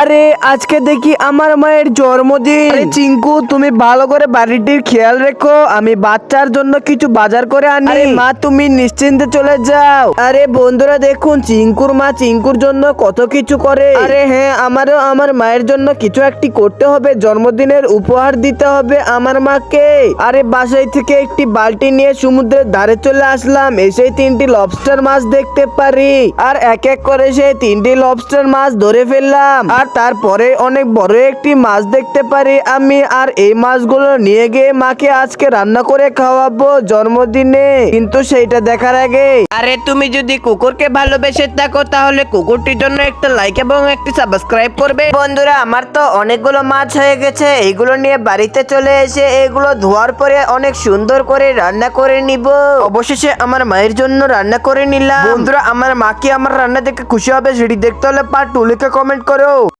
আরে আজকে দেখি আমার মায়ের জন্মদিন। আরে চিঙ্কু, তুমি ভালো করে বাড়িটির খেয়াল রেখো, আমি বাচ্চার জন্য কিছু বাজার করে আনি। আরে মা, তুমি নিশ্চিন্তে চলে যাও। আরে বন্ধুরা দেখুন, চিঙ্কুর মা চিঙ্কুর জন্য কত কিছু করে। আরে হ্যাঁ, আমারও আমার মায়ের জন্য কিছু একটি করতে হবে, জন্মদিনের উপহার দিতে হবে আমার মাকে। আরে বাসায় থেকে একটি বালতি নিয়ে সমুদ্রের ধারে চলে আসলাম, এসেই 3টি লবস্টার মাছ দেখতে পারি। আর এক এক করে সেই 3টি লবস্টার মাছ ধরে ফেললাম। আর তারপরে অনেক বড় একটি মাছ দেখতে পারি আমি, আর এই মাছগুলো নিয়ে গিয়ে মাকে আজকে রান্না করে খাওয়াবো জন্মদিনে। কিন্তু সেইটা দেখার আগে, আরে তুমি যদি কুকুরকে ভালোবেসে থাকো তাহলে কুকুরটির জন্য একটা লাইক এবং একটি সাবস্ক্রাইব করবে। বন্ধুরা, আমার তো অনেকগুলো মাছ হয়ে গেছে, এগুলো নিয়ে বাড়িতে চলে এসে এগুলো ধোয়ার পরে অনেক সুন্দর করে রান্না করে নিব। অবশেষে আমার মায়ের জন্য রান্না করে নিলাম। বন্ধুরা, আমার মা কি আমার রান্না দেখে খুশি হবে সেটি দেখতে হলে পার্ট 2 লিখে কমেন্ট করো।